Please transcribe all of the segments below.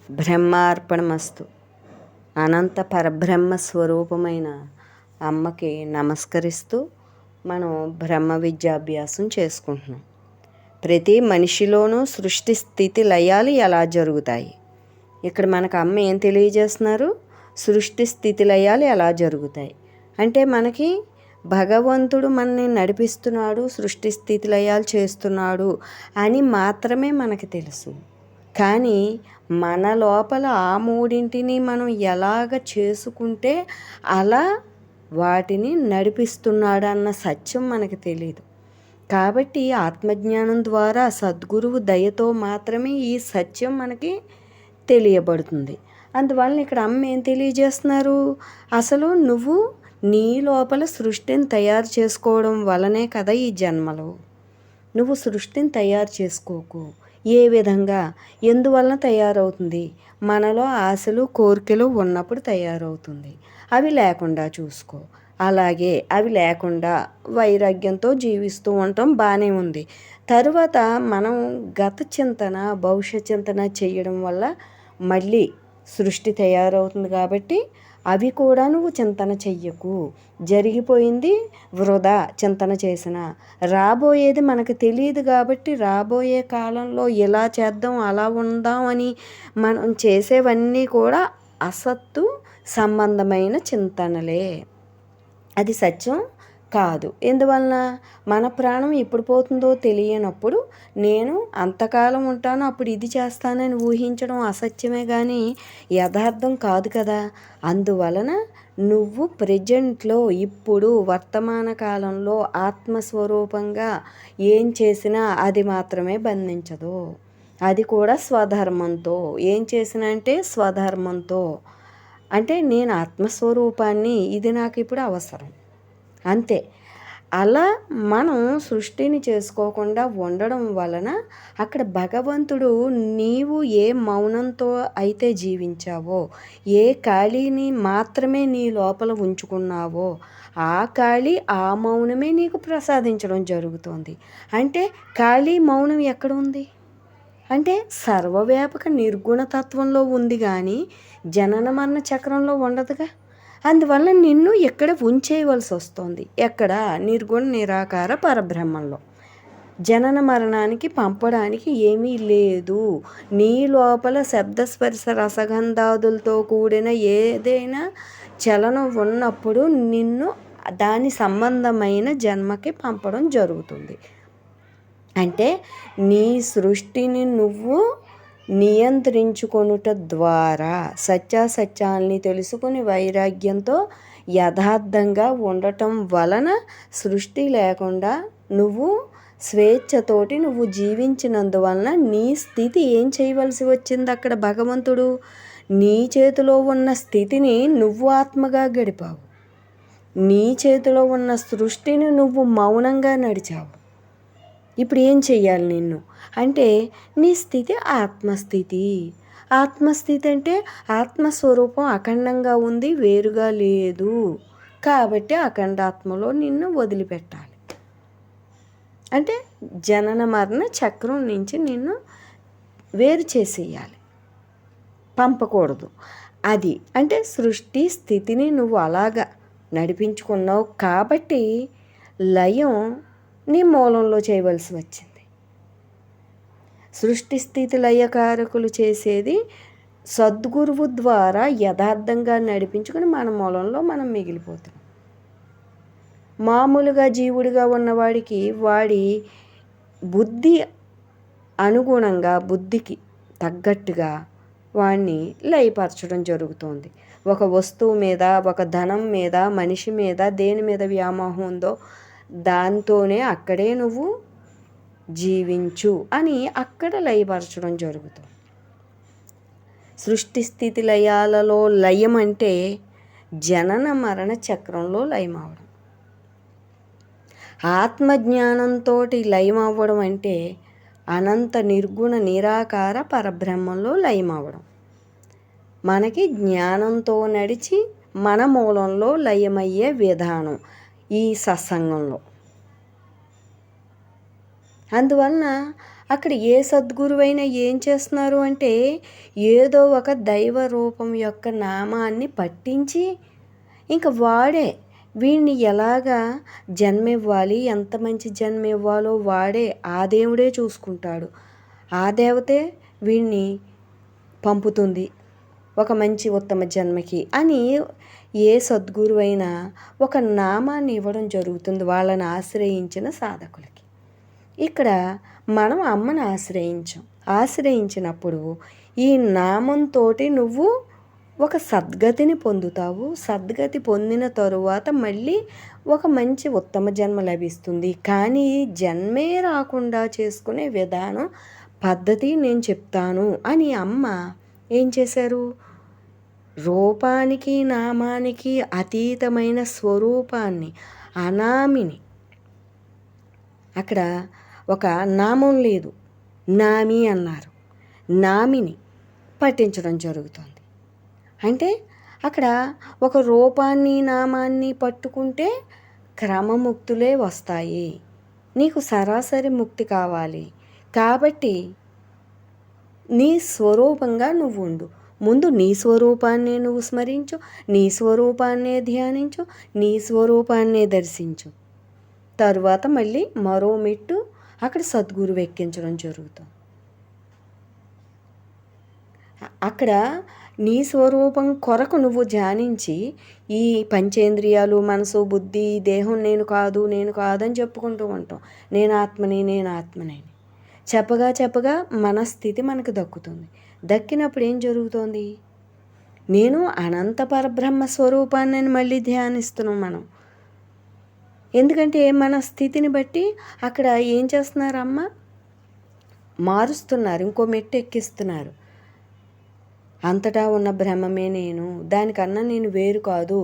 బ్రహ్మార్పణమస్తు. అనంత పరబ్రహ్మ స్వరూపమైన అమ్మకి నమస్కరిస్తూ మనం బ్రహ్మ విద్యాభ్యాసం చేసుకుంటున్నాం. ప్రతి మనిషిలోనూ సృష్టి స్థితి లయాలు ఎలా జరుగుతాయి? ఇక్కడ మనకు అమ్మ ఏం తెలియజేస్తున్నారు? సృష్టి స్థితి లయాలు ఎలా జరుగుతాయి అంటే మనకి భగవంతుడు మనని నడిపిస్తున్నాడు, సృష్టి స్థితి లయాలు చేస్తున్నాడు అని మాత్రమే మనకి తెలుసు. కానీ మన లోపల ఆ మూడింటిని మనం ఎలాగ చేసుకుంటే అలా వాటిని నడిపిస్తున్నాడన్న సత్యం మనకు తెలియదు. కాబట్టి ఆత్మజ్ఞానం ద్వారా సద్గురువు దయతో మాత్రమే ఈ సత్యం మనకి తెలియబడుతుంది. అందువలన ఇక్కడ అమ్మ ఏం తెలియజేస్తున్నారు? అసలు నువ్వు నీ లోపల సృష్టిని తయారు చేసుకోవడం వలనే కదా ఈ జన్మలో. నువ్వు సృష్టిని తయారు చేసుకోకు. ఏ విధంగా, ఎందువలన తయారవుతుంది? మనలో ఆశలు కోరికలు ఉన్నప్పుడు తయారవుతుంది. అవి లేకుండా చూసుకో. అలాగే అవి లేకుండా వైరాగ్యంతో జీవిస్తూ ఉండటం బాగానే ఉంది. తరువాత మనం గత చింతన, భవిష్యత్ చింతన చేయడం వల్ల మళ్ళీ సృష్టి తయారవుతుంది. కాబట్టి అవి కూడా నువ్వు చింతన చెయ్యకు. జరిగిపోయింది వృధా చింతన చేసిన. రాబోయేది మనకు తెలియదు కాబట్టి రాబోయే కాలంలో ఇలా చేద్దాం, అలా ఉందాం అని మనం చేసేవన్నీ కూడా అసత్తు సంబంధమైన చింతనలే. అది సత్యం కాదు. ఎందువలన? మన ప్రాణం ఎప్పుడు పోతుందో తెలియనప్పుడు నేను అంతకాలం ఉంటాను, అప్పుడు ఇది చేస్తానని ఊహించడం అసత్యమే కానీ యథార్థం కాదు కదా. అందువలన నువ్వు ప్రజెంట్లో ఇప్పుడు వర్తమాన కాలంలో ఆత్మస్వరూపంగా ఏం చేసినా అది మాత్రమే బంధించదు. అది కూడా స్వధర్మంతో. ఏం చేసినా అంటే స్వధర్మంతో. అంటే నేను ఆత్మస్వరూపాన్ని, ఇది నాకు ఇప్పుడు అవసరం అంతే. అలా మనం సృష్టిని చేసుకోకుండా ఉండడం వలన అక్కడ భగవంతుడు నీవు ఏ మౌనంతో అయితే జీవించావో, ఏ ఖాళీని మాత్రమే నీ లోపల ఉంచుకున్నావో ఆ ఖాళీ, ఆ మౌనమే నీకు ప్రసాదించడం జరుగుతోంది. అంటే ఖాళీ మౌనం ఎక్కడ ఉంది అంటే సర్వవ్యాపక నిర్గుణతత్వంలో ఉంది కానీ జనన మరణ చక్రంలో ఉండదుగా. అందువల్ల నిన్ను ఎక్కడ ఉంచేయవలసి వస్తుంది? ఎక్కడ? నిర్గుణ నిరాకార పరబ్రహ్మంలో. జనన మరణానికి పంపడానికి ఏమీ లేదు. నీ లోపల శబ్దస్పర్శ రసగంధాదులతో కూడిన ఏదైనా చలనం ఉన్నప్పుడు నిన్ను దాని సంబంధమైన జన్మకి పంపడం జరుగుతుంది. అంటే నీ సృష్టిని నువ్వు నియంత్రించుకొనుట ద్వారా సత్యాసత్యాల్ని తెలుసుకుని వైరాగ్యంతో యథార్థంగా ఉండటం వలన సృష్టి లేకుండా నువ్వు స్వేచ్ఛతోటి నువ్వు జీవించినందువలన నీ స్థితి ఏం చేయవలసి వచ్చింది? అక్కడ భగవంతుడు నీ చేతిలో ఉన్న స్థితిని నువ్వు ఆత్మగా గడిపావు. నీ చేతిలో ఉన్న సృష్టిని నువ్వు మౌనంగా నడిచావు. ఇప్పుడు ఏం చెయ్యాలి నిన్ను అంటే నీ స్థితి ఆత్మస్థితి. ఆత్మస్థితి అంటే ఆత్మస్వరూపం అఖండంగా ఉంది, వేరుగా లేదు. కాబట్టి అఖండాత్మలో నిన్ను వదిలిపెట్టాలి. అంటే జనన మరణ చక్రం నుంచి నిన్ను వేరు చేసేయాలి, పంపకూడదు. అది అంటే సృష్టి స్థితిని నువ్వు అలాగా నడిపించుకున్నావు కాబట్టి లయం నీ మూలంలో చేయవలసి వచ్చింది. సృష్టి స్థితి లయకారకులు చేసేది సద్గురువు ద్వారా యథార్థంగా నడిపించుకుని మన మూలంలో మనం మిగిలిపోతాం. మామూలుగా జీవుడిగా ఉన్నవాడికి వాడి బుద్ధి అనుగుణంగా, బుద్ధికి తగ్గట్టుగా వాడిని లయపరచడం జరుగుతోంది. ఒక వస్తువు మీద, ఒక ధనం మీద, మనిషి మీద, దేని మీద వ్యామోహం ఉందో దాంతోనే అక్కడే నువ్వు జీవించు అని అక్కడ లయపరచడం జరుగుతుంది. సృష్టి స్థితి లయాలలో లయం అంటే జనన మరణ చక్రంలో లయం అవ్వడం. ఆత్మజ్ఞానంతో లయం అవ్వడం అంటే అనంత నిర్గుణ నిరాకార పరబ్రహ్మంలో లయం అవ్వడం. మనకి జ్ఞానంతో నడిచి మన మూలంలో లయమయ్యే విధానం ఈ సత్సంగంలో. అందువలన అక్కడ ఏ సద్గురువైనా ఏం చేస్తున్నారు అంటే ఏదో ఒక దైవ రూపం యొక్క నామాన్ని పట్టించి ఇంక వాడే వీడిని ఎలాగా జన్మ ఇవ్వాలి, ఎంత మంచి జన్మ ఇవ్వాలో వాడే ఆ దేవుడే చూసుకుంటాడు. ఆ దేవతే వీడిని పంపుతుంది ఒక మంచి ఉత్తమ జన్మకి అని ఏ సద్గురువైనా ఒక నామాన్ని ఇవ్వడం జరుగుతుంది వాళ్ళని ఆశ్రయించిన సాధకులకి. ఇక్కడ మనం అమ్మను ఆశ్రయించినప్పుడు ఈ నామంతో నువ్వు ఒక సద్గతిని పొందుతావు. సద్గతి పొందిన తరువాత మళ్ళీ ఒక మంచి ఉత్తమ జన్మ లభిస్తుంది. కానీ జన్మే రాకుండా చేసుకునే విధానం పద్ధతి నేను చెప్తాను అని అమ్మ ఏం చేశారు, రూపానికి నామానికి అతీతమైన స్వరూపాన్ని, అనామిని, అక్కడ ఒక నామం లేదు, నామి అన్నారు, నామిని పట్టించడం జరుగుతుంది. అంటే అక్కడ ఒక రూపాన్ని నామాన్ని పట్టుకుంటే క్రమముక్తులే వస్తాయి. నీకు సరాసరి ముక్తి కావాలి కాబట్టి నీ స్వరూపంగా నువ్వు ఉండు. ముందు నీ స్వరూపాన్నే నువ్వు స్మరించు, నీ స్వరూపాన్నే ధ్యానించు, నీ స్వరూపాన్నే దర్శించు. తరువాత మళ్ళీ మరో మెట్టు అక్కడ సద్గురువు ఎక్కించడం జరుగుతుంది. అక్కడ నీ స్వరూపం కొరకు నువ్వు ధ్యానించి ఈ పంచేంద్రియాలు, మనసు, బుద్ధి, దేహం నేను కాదని చెప్పుకుంటూ ఉంటాం. నేను ఆత్మని చెప్పగా మన స్థితి మనకు దక్కుతుంది. దక్కినప్పుడు ఏం జరుగుతోంది, నేను అనంత పరబ్రహ్మ స్వరూపాన్ని మళ్ళీ ధ్యానిస్తున్నాం మనం. ఎందుకంటే మన స్థితిని బట్టి అక్కడ ఏం చేస్తున్నారు, అమ్మ మారుస్తున్నారు, ఇంకో మెట్టు ఎక్కిస్తున్నారు. అంతటా ఉన్న బ్రహ్మమే నేను, దానికన్నా నేను వేరు కాదు,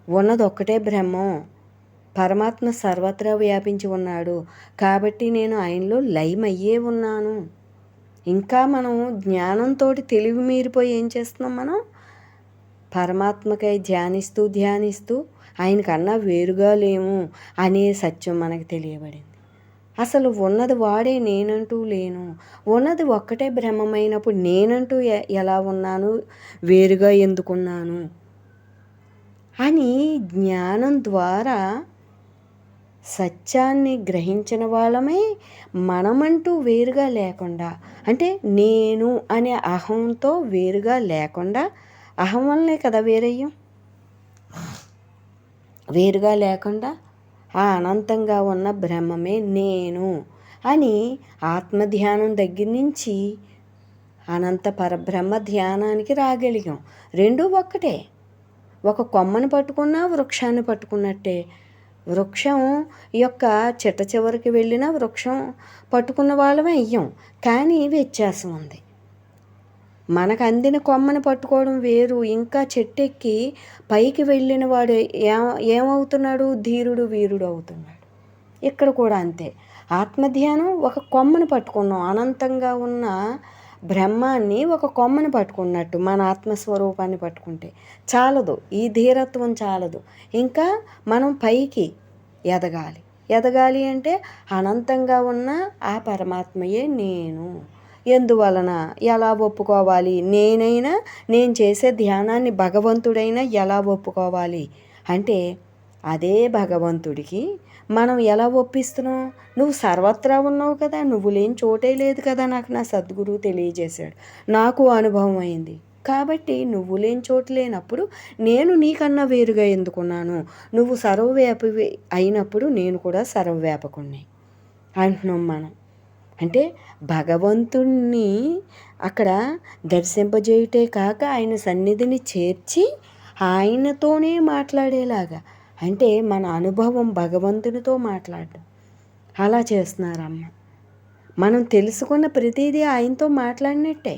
ఉన్నది ఒక్కటే బ్రహ్మం, పరమాత్మ సర్వత్రా వ్యాపించి ఉన్నాడు కాబట్టి నేను ఆయనలో లయమయ్యే ఉన్నాను. ఇంకా మనం జ్ఞానంతో తెలివి మీరిపోయి ఏం చేస్తున్నాం, మనం పరమాత్మకై ధ్యానిస్తూ ఆయనకన్నా వేరుగా లేము అనే సత్యం మనకు తెలియబడింది. అసలు ఉన్నది వాడే, నేనంటూ లేను. ఉన్నది ఒక్కటే బ్రహ్మమైనప్పుడు నేనంటూ ఎలా ఉన్నాను, వేరుగా ఎందుకున్నాను అని జ్ఞానం ద్వారా సత్యాన్ని గ్రహించిన వాళ్ళమే మనమంటూ వేరుగా లేకుండా, అంటే నేను అనే అహంతో వేరుగా లేకుండా, అహం వల్లనే కదా వేరుగా లేకుండా ఆ అనంతంగా ఉన్న బ్రహ్మమే నేను అని ఆత్మధ్యానం దగ్గర నుంచి అనంత పరబ్రహ్మ ధ్యానానికి రాగలిగాం. రెండూ ఒక్కటే. ఒక కొమ్మని పట్టుకున్నా వృక్షాన్ని పట్టుకున్నట్టే. వృక్షం యొక్క చిట్ట చివరికి వెళ్ళిన వృక్షం పట్టుకున్న వాళ్ళమే అయ్యాం, కానీ వ్యత్యాసం ఉంది. మనకు అందిన కొమ్మని పట్టుకోవడం వేరు. ఇంకా చెట్టెక్కి పైకి వెళ్ళిన వాడు ఏమవుతున్నాడు, ధీరుడు వీరుడు అవుతున్నాడు. ఇక్కడ కూడా అంతే. ఆత్మధ్యానం ఒక కొమ్మని పట్టుకున్నాం, అనంతంగా ఉన్న బ్రహ్మాన్ని ఒక కొమ్మని పట్టుకున్నట్టు మన ఆత్మస్వరూపాన్ని పట్టుకుంటే చాలదు, ఈ ధీరత్వం చాలదు. ఇంకా మనం పైకి ఎదగాలి అంటే అనంతంగా ఉన్న ఆ పరమాత్మయే నేను. ఎందువలన, ఎలా ఒప్పుకోవాలి, నేను చేసే ధ్యానాన్ని భగవంతుడైనా ఎలా ఒప్పుకోవాలి అంటే అదే భగవంతుడికి మనం ఎలా ఒప్పిస్తున్నాం, నువ్వు సర్వత్రా ఉన్నావు కదా, నువ్వు లేని చోటే లేదు కదా, నాకు నా సద్గురువు తెలియజేశాడు, నాకు అనుభవం అయింది కాబట్టి నువ్వు లేని చోటు లేనప్పుడు నేను నీకన్నా వేరుగా ఎందుకున్నాను, నువ్వు సర్వవ్యాపి అయినప్పుడు నేను కూడా సర్వవ్యాపకుణ్ణి అంటున్నాం మనం. అంటే భగవంతుణ్ణి అక్కడ దర్శింపజేయుటే కాక ఆయన సన్నిధిని చేర్చి ఆయనతోనే మాట్లాడేలాగా, అంటే మన అనుభవం భగవంతునితో మాట్లాడడం అలా చేస్తున్నారమ్మ. మనం తెలుసుకున్న ప్రతిదీ ఆయనతో మాట్లాడినట్టే.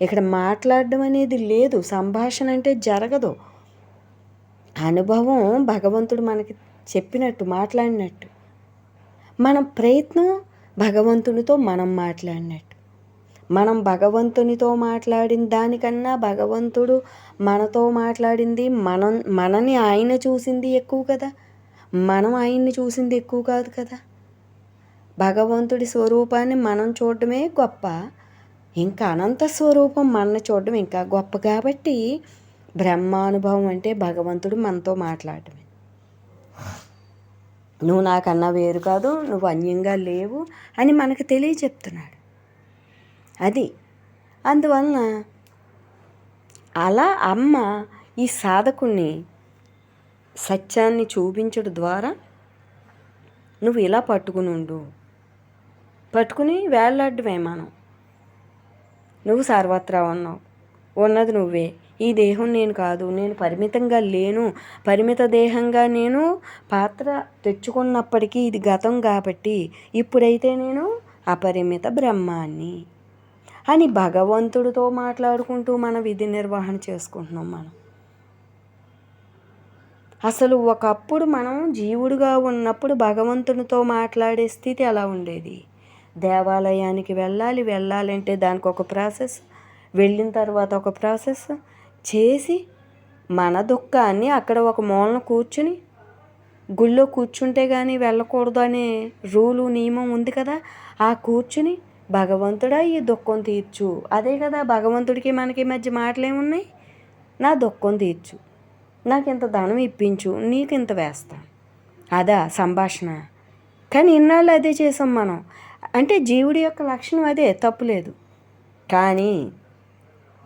ఇక్కడ మాట్లాడడం అనేది లేదు, సంభాషణ అంటే జరగదు. అనుభవం భగవంతుడు మనకి చెప్పినట్టు మాట్లాడినట్టు, మన ప్రయత్నం భగవంతునితో మనం మాట్లాడినట్టు. మనం భగవంతునితో మాట్లాడిన దానికన్నా భగవంతుడు మనతో మాట్లాడింది, మనని ఆయన చూసింది ఎక్కువ కదా, మనం ఆయన్ని చూసింది ఎక్కువ కాదు కదా. భగవంతుడి స్వరూపాన్ని మనం చూడటమే గొప్ప, ఇంకా అనంత స్వరూపం మనల్ని చూడడం ఇంకా గొప్ప. కాబట్టి బ్రహ్మానుభవం అంటే భగవంతుడు మనతో మాట్లాడటమే. నువ్వు నాకన్నా వేరు కాదు, నువ్వు అన్యంగా లేవు అని మనకు తెలియచెప్తున్నాడు. అది అందువలన అలా అమ్మ ఈ సాధకుణ్ణి సత్యాన్ని చూపించడం ద్వారా నువ్వు ఇలా పట్టుకుని ఉండు, పట్టుకుని వేళ్లాడమే. నువ్వు సర్వత్రా ఉన్నావు, ఉన్నది నువ్వే. ఈ దేహం నేను కాదు, నేను పరిమితంగా లేను, పరిమిత దేహంగా నేను పాత్ర తెచ్చుకున్నప్పటికీ ఇది గతం కాబట్టి ఇప్పుడైతే నేను అపరిమిత బ్రహ్మాన్ని అని భగవంతుడితో మాట్లాడుకుంటూ మన విధి నిర్వహణ చేసుకుంటున్నాం. మనం అసలు ఒకప్పుడు మనం జీవుడుగా ఉన్నప్పుడు భగవంతునితో మాట్లాడే స్థితి ఎలా ఉండేది? దేవాలయానికి వెళ్ళాలంటే దానికి ఒక ప్రాసెస్, వెళ్ళిన తర్వాత ఒక ప్రాసెస్ చేసి మన దుఃఖాన్ని అక్కడ ఒక మూలన కూర్చుని, గుళ్ళో కూర్చుంటే కానీ వెళ్ళకూడదు అనే రూలు నియమం ఉంది కదా, ఆ కూర్చుని భగవంతుడా ఈ దుఃఖం తీర్చు. అదే కదా భగవంతుడికి మనకి మధ్య మాటలేమున్నాయి? నా దుఃఖం తీర్చు, నాకు ఇంత ధనం ఇప్పించు, నీకు ఇంత వేస్తాను, అదా సంభాషణ. కానీ ఇన్నాళ్ళు అదే చేసాం మనం. అంటే జీవుడి యొక్క లక్షణం అదే, తప్పులేదు. కానీ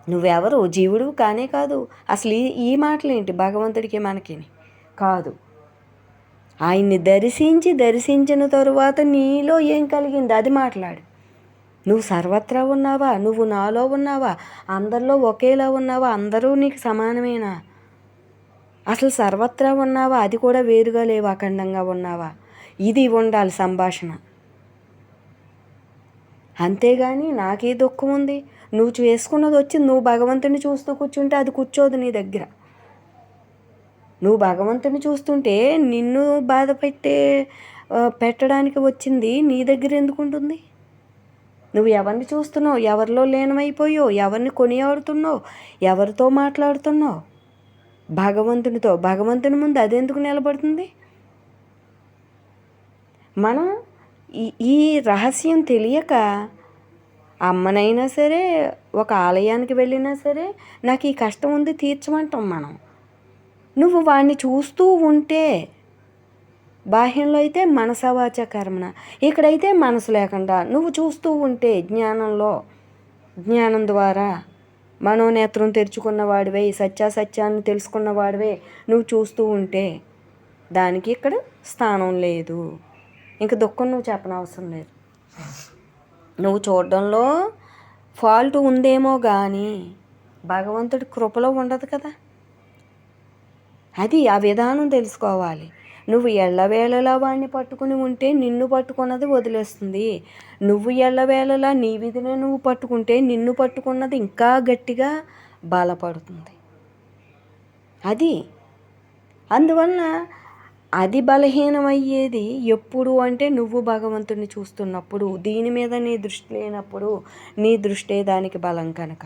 నువ్వెవరు? జీవుడు కానే కాదు. అసలు ఈ మాటలేంటి భగవంతుడికి మనకి? కాదు. ఆయన్ని దర్శించిన తరువాత నీలో ఏం కలిగింది అది మాట్లాడు. నువ్వు సర్వత్రా ఉన్నావా? నువ్వు నాలో ఉన్నావా? అందరిలో ఒకేలా ఉన్నావా? అందరూ నీకు సమానమేనా? అసలు సర్వత్రా ఉన్నావా? అది కూడా వేరుగా లేవు, అఖండంగా ఉన్నావా? ఇది ఉండాలి సంభాషణ. అంతేగాని నాకే దుఃఖం ఉంది, నువ్వు చేసుకున్నది వచ్చి నువ్వు భగవంతుని చూస్తూ కూర్చుంటే అది కూర్చోదు నీ దగ్గర. నువ్వు భగవంతుని చూస్తుంటే నిన్ను బాధ పెట్టడానికి వచ్చింది నీ దగ్గర ఎందుకు ఉంటుంది? నువ్వు ఎవరిని చూస్తున్నావు? ఎవరిలో లీనమైపోయావు? ఎవరిని కొనియాడుతున్నావు? ఎవరితో మాట్లాడుతున్నావు? భగవంతునితో. భగవంతుని ముందు అదెందుకు నిలబడుతుంది? మనం ఈ రహస్యం తెలియక అమ్మనైనా సరే, ఒక ఆలయానికి వెళ్ళినా సరే, నాకు ఈ కష్టం ఉంది తీర్చమంటాం మనం. నువ్వు వాడిని చూస్తూ ఉంటే, బాహ్యంలో అయితే మనస వాచ కర్మణ, ఇక్కడైతే మనసు లేకుండా నువ్వు చూస్తూ ఉంటే, జ్ఞానం ద్వారా మనోనేత్రం తెరుచుకున్న వాడివే, సత్యాన్ని తెలుసుకున్న వాడివే నువ్వు చూస్తూ ఉంటే దానికి ఇక్కడ స్థానం లేదు. ఇంక దుఃఖం నువ్వు చెప్పనవసరం లేదు. నువ్వు చూడడంలో ఫాల్ట్ ఉందేమో కానీ భగవంతుడి కృపలో ఉండదు కదా. అది ఆ విధానం తెలుసుకోవాలి. నువ్వు ఎల్లవేళలా వాడిని పట్టుకుని ఉంటే నిన్ను పట్టుకున్నది వదిలేస్తుంది. నువ్వు ఎల్లవేళలా నీ విధిని నువ్వు పట్టుకుంటే నిన్ను పట్టుకున్నది ఇంకా గట్టిగా బలపడుతుంది. అది అందువలన అది బలహీనమయ్యేది ఎప్పుడు అంటే నువ్వు భగవంతుడిని చూస్తున్నప్పుడు, దీని మీద నీ దృష్టి లేనప్పుడు, నీ దృష్టే దానికి బలం కనుక.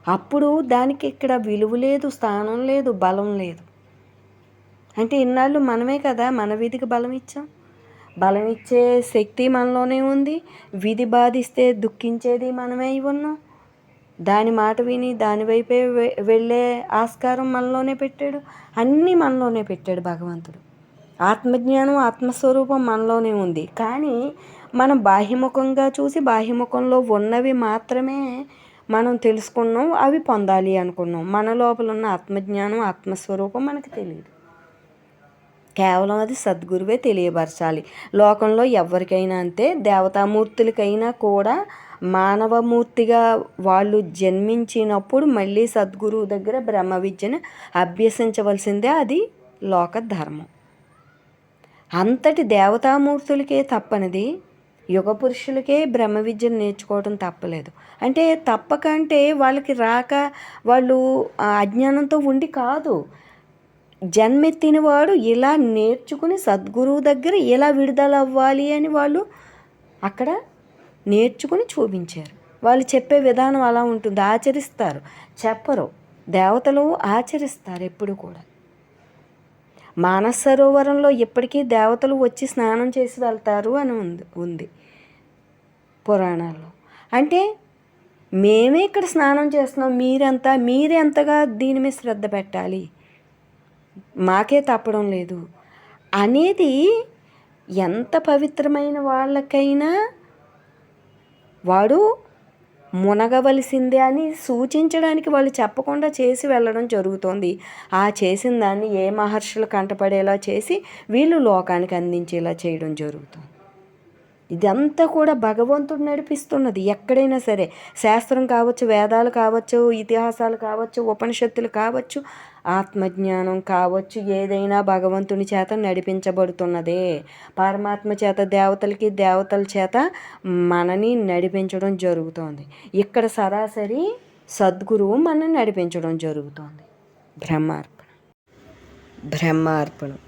అప్పుడు దానికి ఇక్కడ విలువ లేదు, స్థానం లేదు, బలం లేదు. అంటే ఇన్నాళ్ళు మనమే కదా మన విధికి బలం ఇచ్చాం. బలం ఇచ్చే శక్తి మనలోనే ఉంది. విధి బాధిస్తే దుఃఖించేది మనమే ఉన్నాం. దాని మాట విని దాని వైపే వెళ్ళే ఆస్కారం మనలోనే పెట్టాడు. అన్నీ మనలోనే పెట్టాడు భగవంతుడు. ఆత్మజ్ఞానం, ఆత్మస్వరూపం మనలోనే ఉంది. కానీ మనం బాహ్యముఖంగా చూసి బాహ్యముఖంలో ఉన్నవి మాత్రమే మనం తెలుసుకున్నాం, అవి పొందాలి అనుకున్నాం. మన లోపల ఉన్న ఆత్మజ్ఞానం, ఆత్మస్వరూపం మనకు తెలియదు. కేవలం అది సద్గురువే తెలియపరచాలి. లోకంలో ఎవరికైనా అంతే, దేవతామూర్తులకైనా కూడా మానవమూర్తిగా వాళ్ళు జన్మించినప్పుడు మళ్ళీ సద్గురువు దగ్గర బ్రహ్మ విద్యను అభ్యసించవలసిందే. అది లోక ధర్మం. అంతటి దేవతామూర్తులకే తప్పనిది యుగ పురుషులకే బ్రహ్మ విద్యను నేర్చుకోవడం తప్పలేదు. అంటే తప్పకంటే వాళ్ళకి రాక, వాళ్ళు అజ్ఞానంతో ఉండి కాదు. జన్మెత్తినవాడు ఇలా నేర్చుకుని సద్గురువు దగ్గర ఇలా విడుదల అవ్వాలి అని వాళ్ళు అక్కడ నేర్చుకుని చూపించారు. వాళ్ళు చెప్పే విధానం అలా ఉంటుంది. ఆచరిస్తారు, చెప్పరు. దేవతలు ఆచరిస్తారు ఎప్పుడు కూడా. మానస సరోవరంలో ఇప్పటికీ దేవతలు వచ్చి స్నానం చేసి వెళ్తారు అని ఉంది పురాణాల్లో. అంటే మేమే ఇక్కడ స్నానం చేస్తున్నాం, మీరెంతగా దీని మీద శ్రద్ధ పెట్టాలి, మాకే తప్పడం లేదు అనేది ఎంత పవిత్రమైన వాళ్ళకైనా వాడు మునగవలసిందే అని సూచించడానికి వాళ్ళు చెప్పకుండా చేసి వెళ్ళడం జరుగుతోంది. ఆ చేసిన దాన్ని ఏ మహర్షులు కంటపడేలా చేసి వీళ్ళు లోకానికి అందించేలా చేయడం జరుగుతుంది. ఇదంతా కూడా భగవంతుడు నడిపిస్తున్నది. ఎక్కడైనా సరే శాస్త్రం కావచ్చు, వేదాలు కావచ్చు, ఇతిహాసాలు కావచ్చు, ఉపనిషత్తులు కావచ్చు, ఆత్మజ్ఞానం కావచ్చు, ఏదైనా భగవంతుని చేత నడిపించబడుతున్నదే. పరమాత్మ చేత దేవతల చేత మనని నడిపించడం జరుగుతోంది. ఇక్కడ సరాసరి సద్గురువు మనని నడిపించడం జరుగుతోంది. బ్రహ్మార్పణం.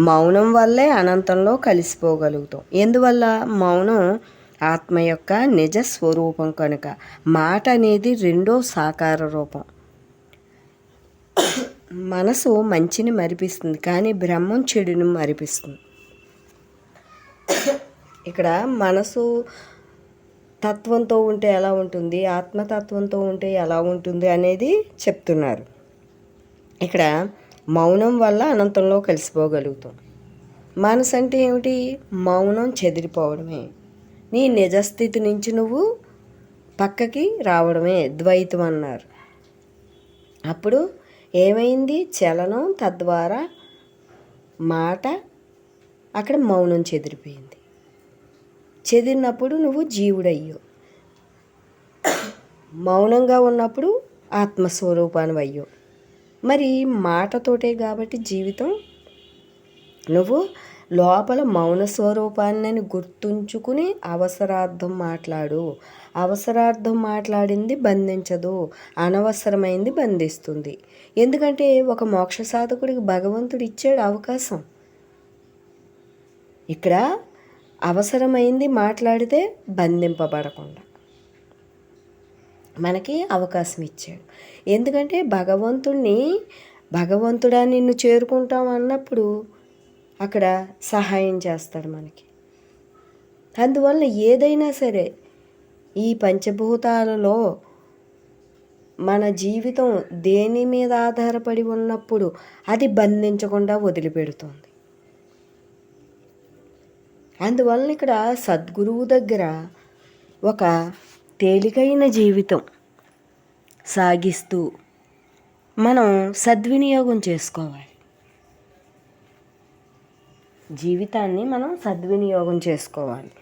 మౌనం వల్లే అనంతంలో కలిసిపోగలుగుతాం. ఎందువల్ల? మౌనం ఆత్మ యొక్క నిజ స్వరూపం కనుక. మాట అనేది రెండో సాకార రూపం. మనసు మంచిని మరిపిస్తుంది, కానీ బ్రహ్మం చెడుని మరిపిస్తుంది. ఇక్కడ మనసు తత్వంతో ఉంటే ఎలా ఉంటుంది, ఆత్మతత్వంతో ఉంటే ఎలా ఉంటుంది అనేది చెప్తున్నారు. ఇక్కడ మౌనం వల్ల అనంతంలో కలిసిపోగలుగుతాం. మనసు అంటే ఏమిటి? మౌనం చెదిరిపోవడమే. నీ నిజస్థితి నుంచి నువ్వు పక్కకి రావడమే ద్వైతం అన్నారు. అప్పుడు ఏమైంది? చలనం, తద్వారా మాట, అక్కడ మౌనం చెదిరిపోయింది. చెదిరినప్పుడు నువ్వు జీవుడయ్యావు. మౌనంగా ఉన్నప్పుడు ఆత్మస్వరూపాన్ని అయ్యావు. మరి మాటతోటే కాబట్టి జీవితం. నువ్వు లోపల మౌన స్వరూపాన్ని గుర్తుంచుకుని అవసరార్థం మాట్లాడు. అవసరార్థం మాట్లాడింది బంధించదు, అనవసరమైంది బంధిస్తుంది. ఎందుకంటే ఒక మోక్ష సాధకుడికి భగవంతుడు ఇచ్చాడు అవకాశం. ఇక్కడ అవసరమైంది మాట్లాడితే బంధింపబడకుండా మనకి అవకాశం ఇచ్చాడు. ఎందుకంటే భగవంతుడా నిన్ను చేరుకుంటాం అన్నప్పుడు అక్కడ సహాయం చేస్తాడు మనకి. అందువల్ల ఏదైనా సరే ఈ పంచభూతాలలో మన జీవితం దేని మీద ఆధారపడి ఉన్నప్పుడు అది బంధించకుండా వదిలిపెడుతుంది. అందువల్ల ఇక్కడ సద్గురువు దగ్గర ఒక తేలికైన జీవితం సాగిస్తూ మనం సద్వినియోగం చేసుకోవాలి. జీవితాన్ని మనం సద్వినియోగం చేసుకోవాలి.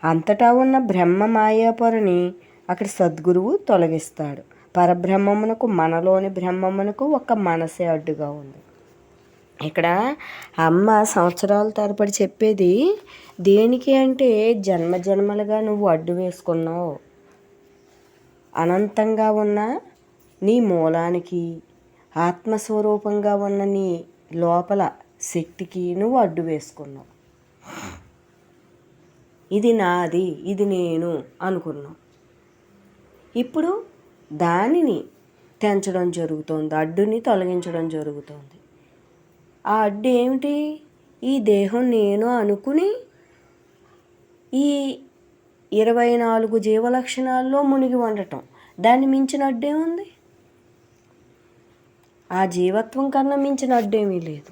అంతటా ఉన్న బ్రహ్మ మాయాపొరని అక్కడ సద్గురువు తొలగిస్తాడు. పరబ్రహ్మమునకు, మనలోని బ్రహ్మమునకు ఒక మనసే అడ్డుగా ఉంది. ఇక్కడ అమ్మ సంవత్సరాల తరబడి చెప్పేది దేనికి అంటే, జన్మలుగా నువ్వు అడ్డు వేసుకున్నావు. అనంతంగా ఉన్న నీ మూలానికి, ఆత్మస్వరూపంగా ఉన్న నీ లోపల శక్తికి నువ్వు అడ్డు వేసుకున్నావు. ఇది నాది, ఇది నేను అనుకున్నావు. ఇప్పుడు దానిని తెంచడం జరుగుతోంది, అడ్డుని తొలగించడం జరుగుతోంది. ఆ అడ్డు ఏమిటి? ఈ దేహం నేను అనుకుని ఈ 24 జీవలక్షణాల్లో మునిగి ఉండటం. దాన్ని మించిన అడ్డేముంది? ఆ జీవత్వం కన్నా మించిన అడ్డేమీ లేదు.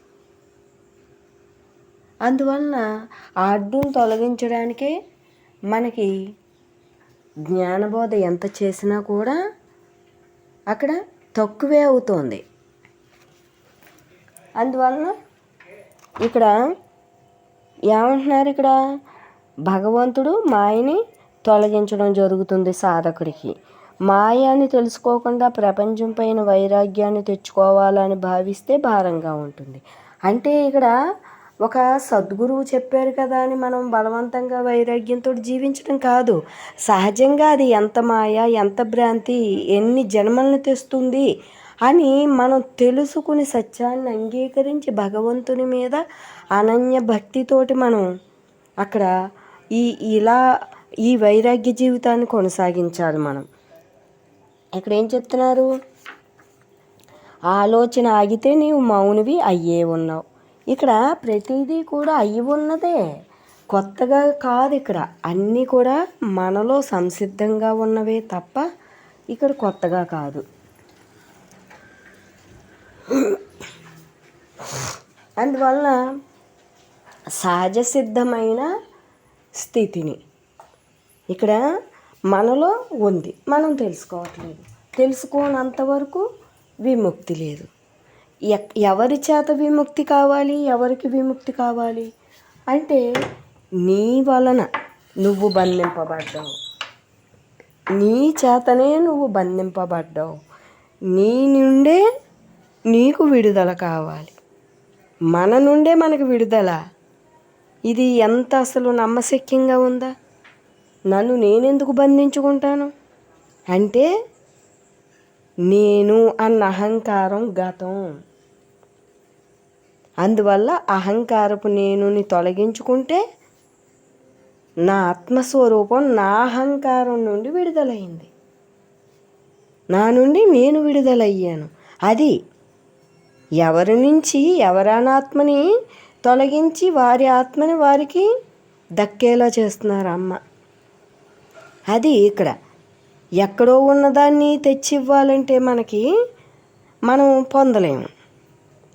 అందువలన ఆ అడ్డును తొలగించడానికే మనకి జ్ఞానబోధ ఎంత చేసినా కూడా అక్కడ తక్కువే అవుతోంది. అందువలన ఇక్కడ ఏమంటున్నారు? ఇక్కడ భగవంతుడు మాయని తొలగించడం జరుగుతుంది సాధకుడికి. మాయాన్ని తెలుసుకోకుండా ప్రపంచం పైన వైరాగ్యాన్ని తెచ్చుకోవాలని భావిస్తే భారంగా ఉంటుంది. అంటే ఇక్కడ ఒక సద్గురువు చెప్పారు కదా అని మనం బలవంతంగా వైరాగ్యంతో జీవించడం కాదు. సహజంగా అది ఎంత మాయ, ఎంత భ్రాంతి, ఎన్ని జన్మలను తెస్తుంది అని మనం తెలుసుకుని సత్యాన్ని అంగీకరించి భగవంతుని మీద అనన్య భక్తితోటి మనం అక్కడ ఈ వైరాగ్య జీవితాన్ని కొనసాగించాలి. మనం ఇక్కడ ఏం చెప్తున్నారు? ఆలోచన ఆగితే నీవు మౌనివి అయ్యే ఉన్నావు. ఇక్కడ ప్రతిదీ కూడా అయ్యి ఉన్నదే, కొత్తగా కాదు. ఇక్కడ అన్నీ కూడా మనలో సంసిద్ధంగా ఉన్నవే తప్ప ఇక్కడ కొత్తగా కాదు. అందువలన సహజ సిద్ధమైన స్థితిని ఇక్కడ మనలో ఉంది, మనం తెలుసుకోవట్లేదు. తెలుసుకోనంతవరకు విముక్తి లేదు. ఎవరి చేత విముక్తి కావాలి, ఎవరికి విముక్తి కావాలి అంటే నీ వలన నువ్వు బంధింపబడ్డావు, నీ చేతనే నువ్వు బంధింపబడ్డావు. నీ నుండే నీకు విడుదల కావాలి, మన నుండే మనకు విడుదల. ఇది ఎంత అసలు నమ్మశక్యంగా ఉందా? నన్ను నేనెందుకు బంధించుకుంటాను అంటే నేను అన్న అహంకారం గతం. అందువల్ల అహంకారపు నేనుని తొలగించుకుంటే నా ఆత్మస్వరూపం నా అహంకారం నుండి విడుదలైంది, నా నుండి నేను విడుదలయ్యాను. అది ఎవరి నుంచి ఎవరనాత్మని తొలగించి వారి ఆత్మని వారికి దక్కేలా చేస్తున్నారు అమ్మ. అది ఇక్కడ ఎక్కడో ఉన్నదాన్ని తెచ్చివ్వాలంటే మనం పొందలేము.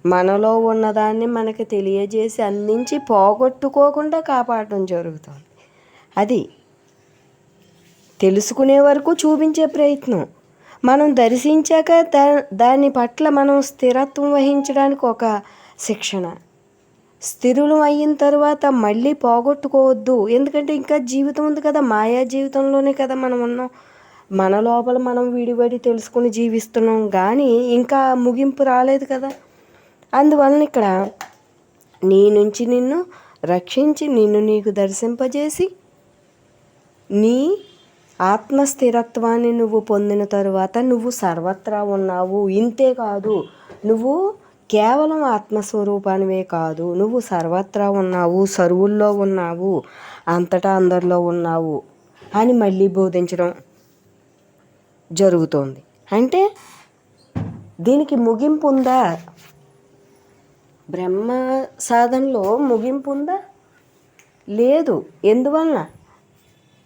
మనలో ఉన్నదాన్ని మనకి తెలియజేసి అందించి పోగొట్టుకోకుండా కాపాడటం జరుగుతుంది. అది తెలుసుకునే వరకు చూపించే ప్రయత్నం. మనం దర్శించాక దాని పట్ల మనం స్థిరత్వం వహించడానికి ఒక శిక్షణ. స్థిరులు అయిన తర్వాత మళ్ళీ పోగొట్టుకోవద్దు. ఎందుకంటే ఇంకా జీవితం ఉంది కదా, మాయా జీవితంలోనే కదా మనం ఉన్నాం. మన లోపల మనం విడివడి తెలుసుకుని జీవిస్తున్నాం, కానీ ఇంకా ముగింపు రాలేదు కదా. అందువలన ఇక్కడ నీ నుంచి నిన్ను రక్షించి నిన్ను నీకు దర్శింపజేసి నీ ఆత్మస్థిరత్వాన్ని నువ్వు పొందిన తరువాత నువ్వు సర్వత్రా ఉన్నావు. ఇంతే కాదు, నువ్వు కేవలం ఆత్మస్వరూపానివే కాదు, నువ్వు సర్వత్రా ఉన్నావు, సర్వుల్లో ఉన్నావు, అంతటా అందరిలో ఉన్నావు అని మళ్ళీ బోధించడం జరుగుతోంది. అంటే దీనికి ముగింపు ఉందా? బ్రహ్మ సాధనలో ముగింపు ఉందా? లేదు. ఎందువలన?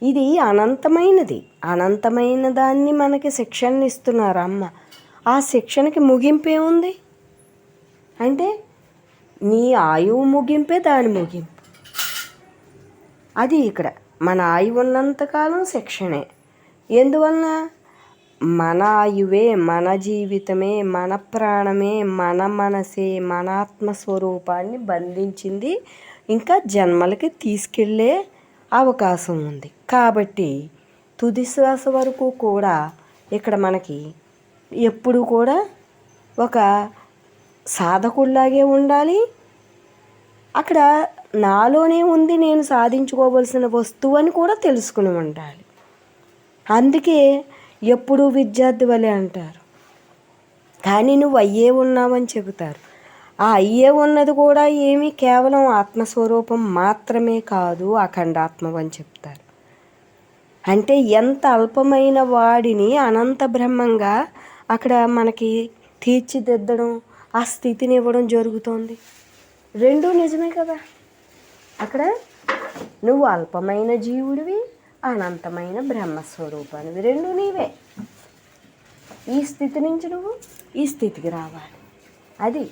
ఇది అనంతమైనది. అనంతమైన దాన్ని మనకి శిక్షణ ఇస్తున్నారు అమ్మ. ఆ శిక్షణకి ముగింపు ఏముంది అంటే నీ ఆయువు ముగింపే దాని ముగింపు. అది ఇక్కడ మన ఆయువు ఉన్నంతకాలం శిక్షణే. ఎందువలన? మన ఆయువే, మన జీవితమే, మన ప్రాణమే, మన మనసే, మన ఆత్మస్వరూపాన్ని బంధించింది, ఇంకా జన్మలకి తీసుకెళ్ళే అవకాశం ఉంది. కాబట్టి తుది శ్వాస వరకు కూడా ఇక్కడ మనకి ఎప్పుడు కూడా ఒక సాధకుడిలాగే ఉండాలి. అక్కడ నాలోనే ఉంది నేను సాధించుకోవలసిన వస్తువు అని కూడా తెలుసుకుని ఉండాలి. అందుకే ఎప్పుడూ విద్యార్థి వలె అంటారు, కానీ నువ్వు అయ్యే ఉన్నావని చెబుతారు. ఆ అయ్యే ఉన్నది కూడా ఏమీ కేవలం ఆత్మస్వరూపం మాత్రమే కాదు, అఖండాత్మవని చెప్తారు. అంటే ఎంత అల్పమైన వాడిని అనంత బ్రహ్మంగా అక్కడ మనకి తీర్చిదిద్దడం, ఆ స్థితిని ఇవ్వడం జరుగుతోంది. రెండూ నిజమే కదా. అక్కడ నువ్వు అల్పమైన జీవుడివి, అనంతమైన బ్రహ్మస్వరూపానివి, రెండు నీవే. ఈ స్థితి నుంచి నువ్వు ఈ స్థితికి రావాలి. అది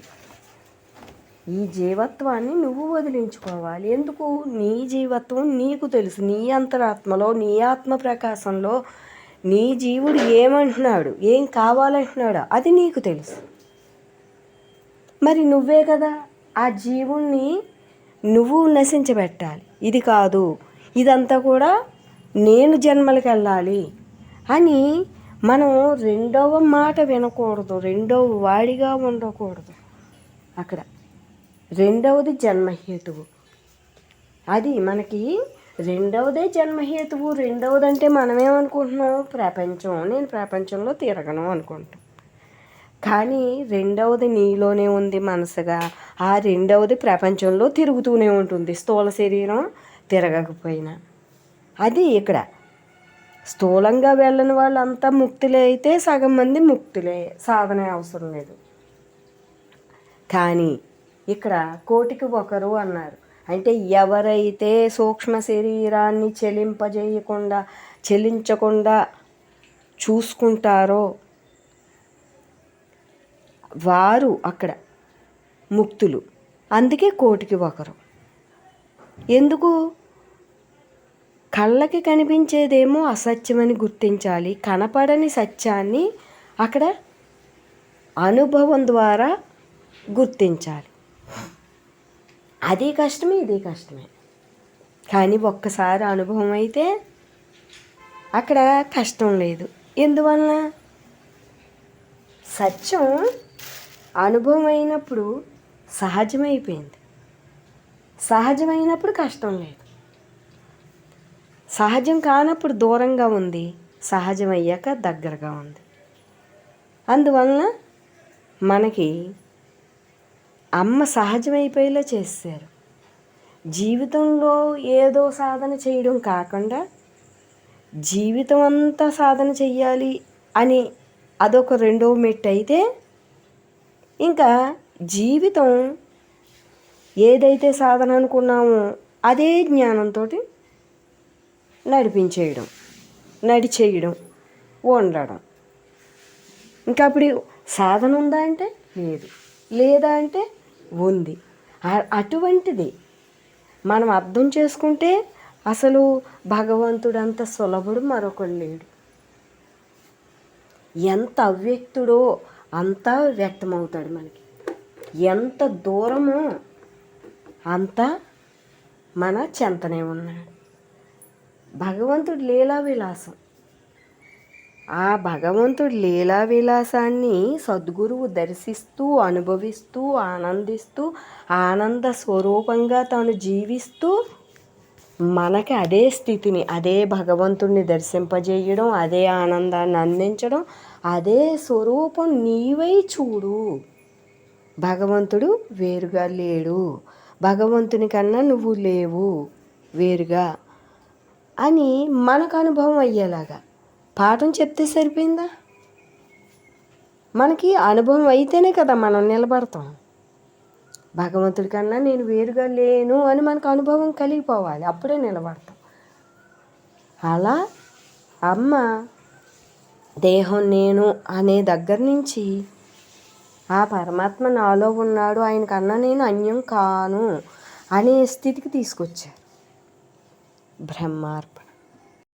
ఈ జీవత్వాన్ని నువ్వు వదిలించుకోవాలి. ఎందుకు? నీ జీవత్వం నీకు తెలుసు. నీ అంతరాత్మలో, నీ ఆత్మ ప్రకాశంలో నీ జీవుడు ఏమంటున్నాడు, ఏం కావాలంటున్నాడు అది నీకు తెలుసు. మరి నువ్వే కదా ఆ జీవుణ్ణి నువ్వు నశించబెట్టాలి. ఇది కాదు, ఇదంతా కూడా నేను జన్మలకు వెళ్ళాలి అని మనం రెండవ మాట వినకూడదు, రెండవ వాడిగా ఉండకూడదు. అక్కడ రెండవది జన్మహేతువు. అది మనకి రెండవదే జన్మహేతువు. రెండవదంటే మనమేమనుకుంటున్నాం, ప్రపంచం, నేను ప్రపంచంలో తిరగను అనుకుంటాం. కానీ రెండవది నీలోనే ఉంది మనసుగా. ఆ రెండవది ప్రపంచంలో తిరుగుతూనే ఉంటుంది, స్థూల శరీరం తిరగకపోయినా. అది ఇక్కడ స్థూలంగా వెళ్ళని వాళ్ళంతా ముక్తులే అయితే సగం మంది ముక్తులే, సాధన అవసరం లేదు. కానీ ఇక్కడ కోటికి ఒకరు అన్నారు. అంటే ఎవరైతే సూక్ష్మ శరీరాన్ని చెలించకుండా చూసుకుంటారో వారు అక్కడ ముక్తులు. అందుకే కోటికి ఒకరు. ఎందుకు? కళ్ళకి కనిపించేదేమో అసత్యమని గుర్తించాలి, కనపడని సత్యాన్ని అక్కడ అనుభవం ద్వారా గుర్తించాలి. అది కష్టమే, ఇది కష్టమే. కానీ ఒక్కసారి అనుభవం అయితే అక్కడ కష్టం లేదు. ఎందువలన? సత్యం అనుభవం అయినప్పుడు సహజమైపోయింది. సహజమైనప్పుడు కష్టం లేదు. సహజం కానప్పుడు దూరంగా ఉంది, సహజమయ్యాక దగ్గరగా ఉంది. అందువలన మనకి అమ్మ సహజమైపోయేలా చేశారు. జీవితంలో ఏదో సాధన చేయడం కాకుండా జీవితం అంతా సాధన చెయ్యాలి అని అదొక రెండో మెట్టు అయితే, ఇంకా జీవితం ఏదైతే సాధన అనుకున్నామో అదే జ్ఞానంతో నడిచేయడం, ఉండడం. ఇంకా అప్పుడు సాధన ఉందా అంటే లేదు, లేదా అంటే ఉంది. అటువంటిది మనం అర్థం చేసుకుంటే అసలు భగవంతుడు అంత సులభుడు మరొకడు లేడు. ఎంత అవ్యక్తుడో అంతా వ్యక్తమవుతాడు మనకి. ఎంత దూరమో అంత మన చెంతనే ఉన్నాడు. భగవంతుడు లీలా విలాసం. ఆ భగవంతుడి లీలా విలాసాన్ని సద్గురువు దర్శిస్తూ, అనుభవిస్తూ, ఆనందిస్తూ, ఆనంద స్వరూపంగా తాను జీవిస్తూ మనకి అదే స్థితిని, అదే భగవంతుడిని దర్శింపజేయడం, అదే ఆనందాన్ని అందించడం, అదే స్వరూపం నీవై చూడు. భగవంతుడు వేరుగా లేడు, భగవంతుని కన్నా నువ్వు లేవు వేరుగా అని మనకు అనుభవం అయ్యేలాగా పాఠం చెప్తే సరిపోయిందా? మనకి అనుభవం అయితేనే కదా మనం నిలబడతాం. భగవంతుడి కన్నా నేను వేరుగా లేను అని మనకు అనుభవం కలిగిపోవాలి, అప్పుడే నిలబడతాం. అలా అమ్మ దేహం నేను అనే దగ్గర నుంచి ఆ పరమాత్మ నాలో ఉన్నాడు, ఆయన కన్నా నేను అన్యం కాను అనే స్థితికి తీసుకొచ్చారు. బ్రహ్మార్పణ.